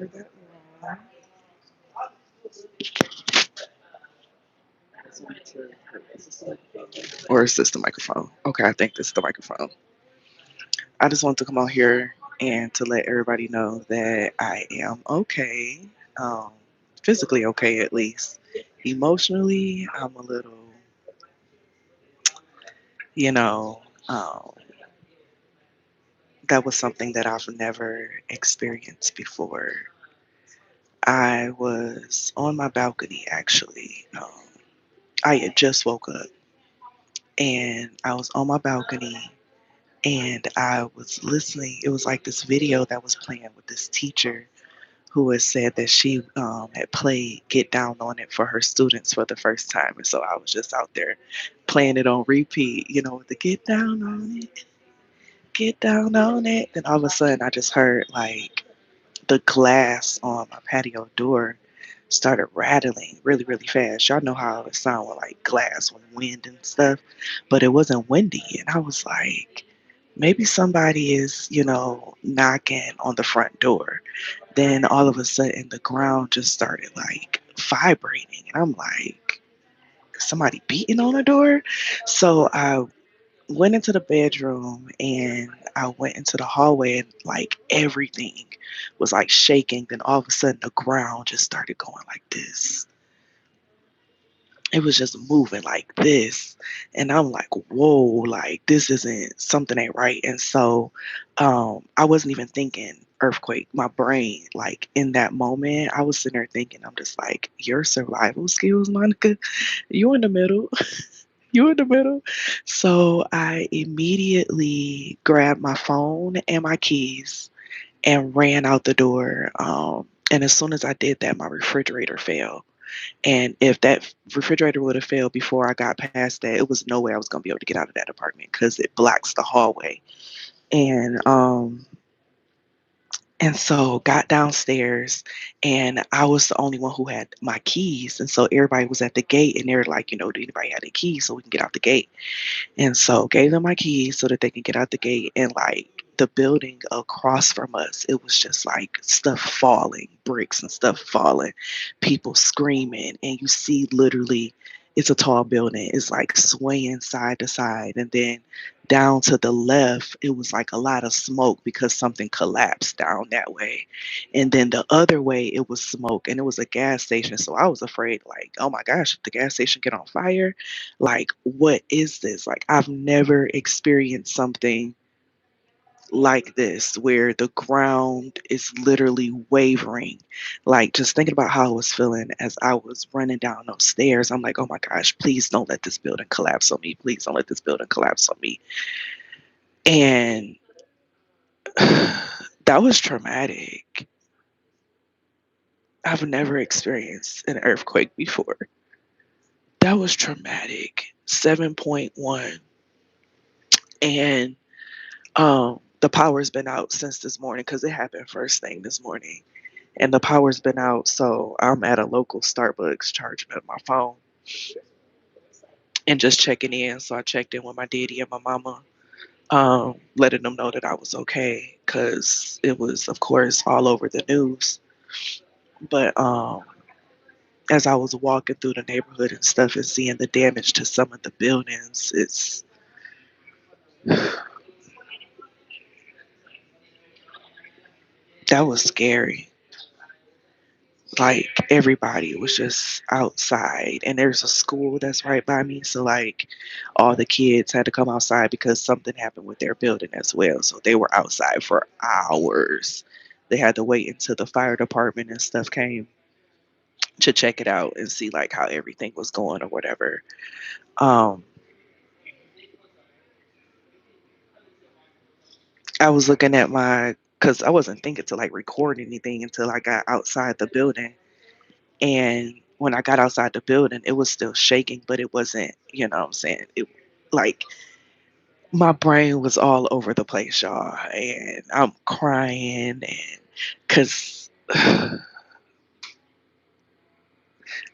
heard that wrong. Or is this the microphone? Okay, I think this is the microphone. I just want to come out here and to let everybody know that I am okay. Um, Physically okay, at least. Emotionally, I'm a little, you know, um, that was something that I've never experienced before. I was on my balcony actually. I had just woke up and I was on my balcony and I was listening. It was like this video that was playing with this teacher who had said that she had played Get Down on It for her students for the first time. And so I was just out there playing it on repeat, with the Get Down on It, Get Down on It. Then all of a sudden I just heard like the glass on my patio door started rattling really, really fast. Y'all know how it sounds with like glass when wind and stuff, but it wasn't windy. And I was like, maybe somebody is, knocking on the front door. Then all of a sudden the ground just started like vibrating. And I'm like, somebody beating on the door? So I went into the bedroom and I went into the hallway and like everything was like shaking. Then all of a sudden the ground just started going like this. It was just moving like this. And I'm like, whoa, like this isn't something ain't right. And so I wasn't even thinking earthquake. My brain, like in that moment, I was sitting there thinking, I'm just like, your survival skills, Monica, you in the middle. You in the middle. So I immediately grabbed my phone and my keys and ran out the door. And as soon as I did that, my refrigerator fell. And if that refrigerator would have failed before I got past that, it was no way I was going to be able to get out of that apartment because it blocks the hallway. And so got downstairs and I was the only one who had my keys. And so everybody was at the gate and they were like, do anybody have the keys so we can get out the gate? And so gave them my keys so that they could get out the gate. And like the building across from us, it was just like stuff falling, bricks and stuff falling, people screaming. And you see literally, it's a tall building. It's like swaying side to side. And then down to the left, it was like a lot of smoke because something collapsed down that way. And then the other way, it was smoke and it was a gas station. So I was afraid, like, oh my gosh, if the gas station get on fire, like, what is this? Like, I've never experienced something like this where the ground is literally wavering. Like, just thinking about how I was feeling as I was running down those stairs, I'm like, oh my gosh, please don't let this building collapse on me. Please don't let this building collapse on me. And that was traumatic. I've never experienced an earthquake before. That was traumatic. 7.1. And the power's been out since this morning because it happened first thing this morning. And the power's been out, so I'm at a local Starbucks charging up my phone and just checking in. So I checked in with my daddy and my mama, letting them know that I was okay because it was, of course, all over the news. But as I was walking through the neighborhood and stuff and seeing the damage to some of the buildings, that was scary. Like everybody was just outside and there's a school that's right by me, so like all the kids had to come outside because something happened with their building as well, so they were outside for hours. They had to wait until the fire department and stuff came to check it out and see like how everything was going or whatever. um I was looking at my, because I wasn't thinking to like record anything until I got outside the building. And when I got outside the building, it was still shaking, but it wasn't, what I'm saying? It like my brain was all over the place, y'all. And I'm crying and cuz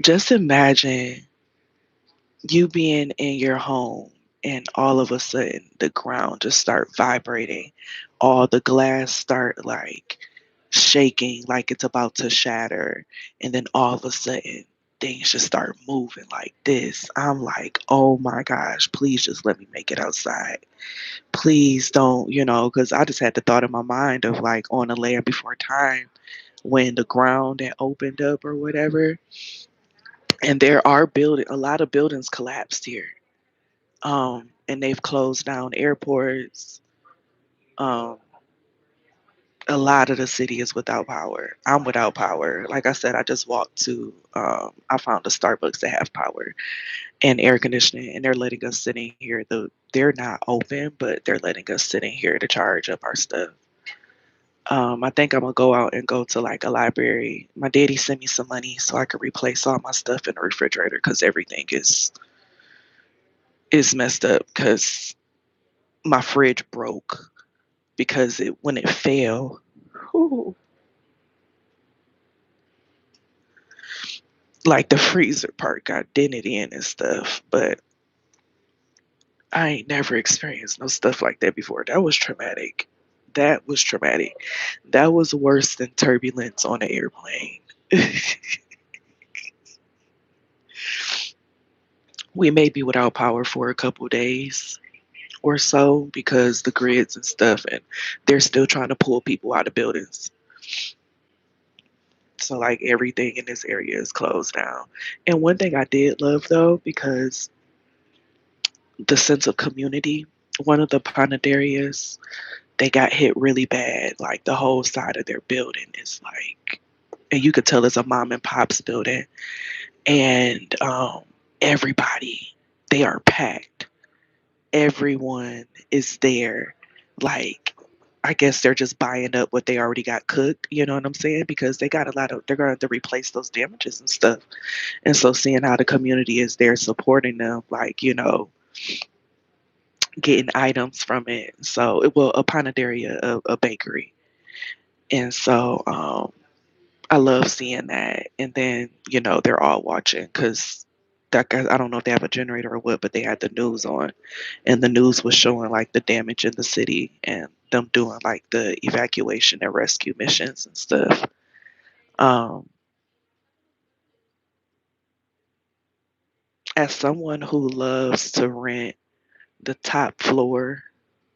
just imagine you being in your home and all of a sudden the ground just start vibrating. All the glass start like shaking like it's about to shatter. And then all of a sudden, things just start moving like this. I'm like, oh my gosh, please just let me make it outside. Please don't, because I just had the thought in my mind of like on a land before time when the ground had opened up or whatever. And there are a lot of buildings collapsed here. And they've closed down airports. Um, a lot of the city is without power. I'm without power. Like I said, I just walked to, I found a Starbucks that have power and air conditioning, and they're letting us sit in here. They're not open, but they're letting us sit in here to charge up our stuff. I think I'm gonna go out and go to like a library. My daddy sent me some money so I could replace all my stuff in the refrigerator because everything is messed up. Because my fridge broke because it when it fell. Whew, like the freezer part got dented in and stuff, but I ain't never experienced no stuff like that before. That was traumatic. That was traumatic. That was worse than turbulence on an airplane. We may be without power for a couple days or so because the grids and stuff, and they're still trying to pull people out of buildings. So like everything in this area is closed down. And one thing I did love though, because the sense of community, one of the Panaderias, they got hit really bad. Like the whole side of their building is like, and you could tell it's a mom and pop's building. And everybody, they are packed. Everyone is there. Like, I guess they're just buying up what they already got cooked. You know what I'm saying? Because they got a lot of, they're going to have to replace those damages and stuff. And so seeing how the community is there supporting them, like, getting items from it. So it will a Panaderia, a bakery. And so I love seeing that. And then, they're all watching because that guy, I don't know if they have a generator or what, but they had the news on. And the news was showing like the damage in the city and them doing like the evacuation and rescue missions and stuff. Um, as someone who loves to rent the top floor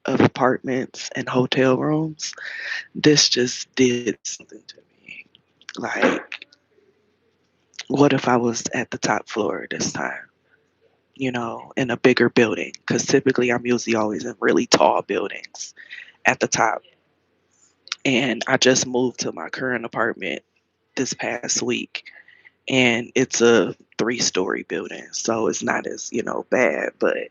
of apartments and hotel rooms, this just did something to me. Like, what if I was at the top floor this time? In a bigger building, because typically I'm usually always in really tall buildings at the top. And I just moved to my current apartment this past week, and it's a 3-story building, so it's not as, bad. But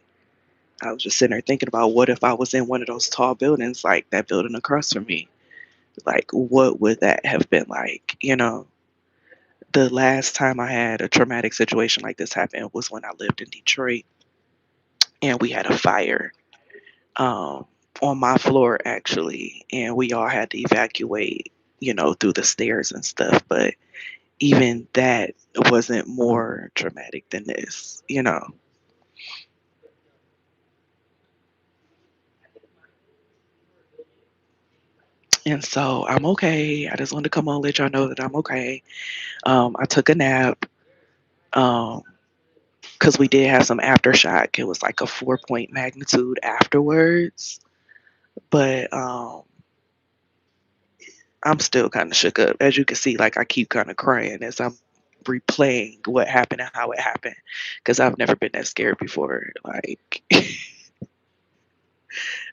I was just sitting there thinking about what if I was in one of those tall buildings, like that building across from me? Like, what would that have been like? The last time I had a traumatic situation like this happen was when I lived in Detroit and we had a fire um, on my floor actually, and we all had to evacuate, through the stairs and stuff. But even that wasn't more traumatic than this. And so I'm okay. I just wanted to come on and let y'all know that I'm okay. I took a nap because we did have some aftershock. It was like a 4-point magnitude afterwards, but I'm still kind of shook up. As you can see, like I keep kind of crying as I'm replaying what happened and how it happened because I've never been that scared before. Like,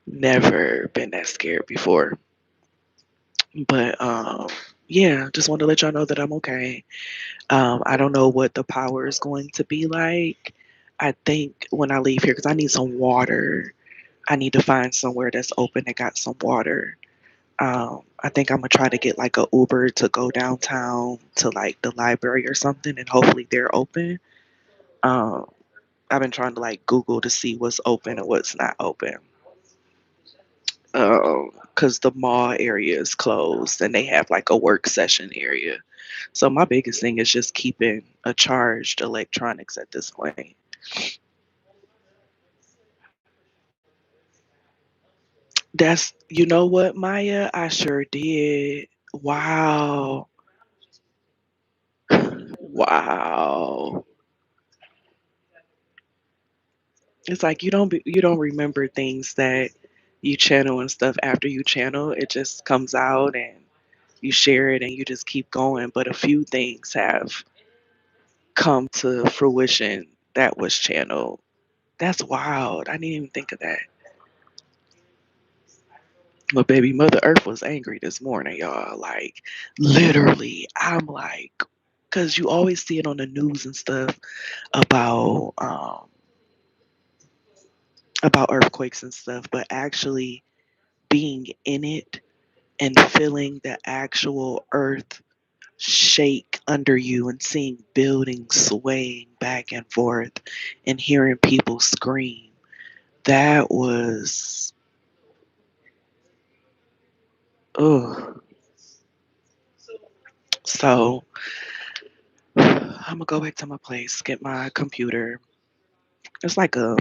never been that scared before. But yeah, just want to let y'all know that I'm okay. I don't know what the power is going to be like. I think when I leave here, because I need some water, I need to find somewhere that's open that got some water. I think I'm gonna try to get like a Uber to go downtown to like the library or something, and hopefully they're open. Um, I've been trying to like Google to see what's open and what's not open. Because the mall area is closed and they have like a work session area. So my biggest thing is just keeping a charged electronics at this point. You know what, Maya? I sure did. Wow. Wow. It's like you don't remember things that you channel and stuff after you channel. It just comes out and you share it and you just keep going. But a few things have come to fruition that was channeled. That's wild. I didn't even think of that. But baby, Mother Earth was angry this morning, y'all. Like literally, I'm like, because you always see it on the news and stuff about about earthquakes and stuff, but actually being in it and feeling the actual earth shake under you and seeing buildings swaying back and forth and hearing people scream. That was, oh. So I'm gonna go back to my place, get my computer. It's like a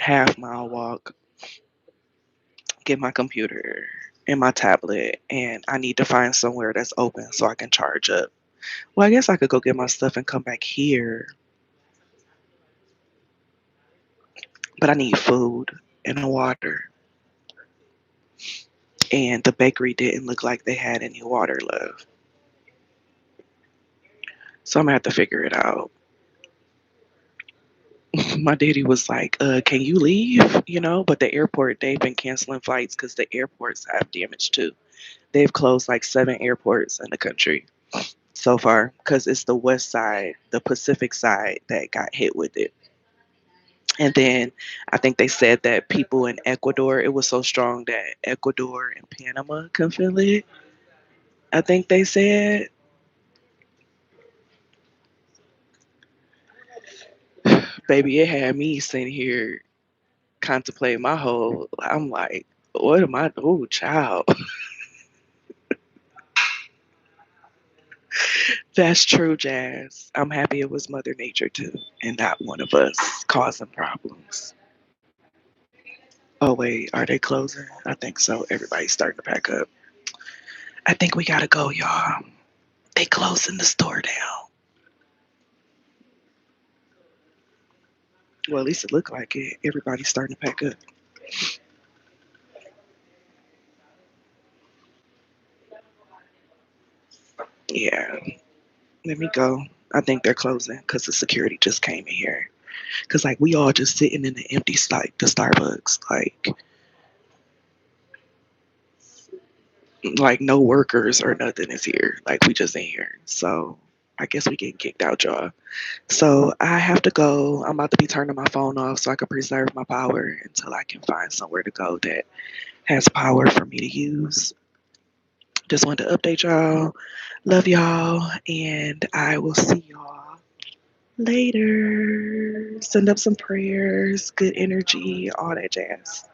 half-mile walk. Get my computer and my tablet, and I need to find somewhere that's open so I can charge up. Well, I guess I could go get my stuff and come back here, but I need food and water. And the bakery didn't look like they had any water left. So I'm gonna have to figure it out. My daddy was like, can you leave? But the airport, they've been canceling flights because the airports have damage too. They've closed like 7 airports in the country so far because it's the west side, the Pacific side that got hit with it. And then I think they said that people in Ecuador, it was so strong that Ecuador and Panama can feel it. I think they said, baby, it had me sitting here contemplating my whole. I'm like, what am I? Oh, child. That's true, Jazz. I'm happy it was Mother Nature too, and not one of us causing problems. Oh wait, are they closing? I think so. Everybody's starting to pack up. I think we gotta go, y'all. They closing the store down. Well, at least it looked like it. Everybody's starting to pack up. Yeah, let me go. I think they're closing because the security just came in here. Cause like we all just sitting in the empty like the Starbucks, like no workers or nothing is here. Like we just in here. So I guess we getting kicked out, y'all. So I have to go. I'm about to be turning my phone off so I can preserve my power until I can find somewhere to go that has power for me to use. Just wanted to update y'all. Love y'all, and I will see y'all later. Send up some prayers, good energy, all that jazz.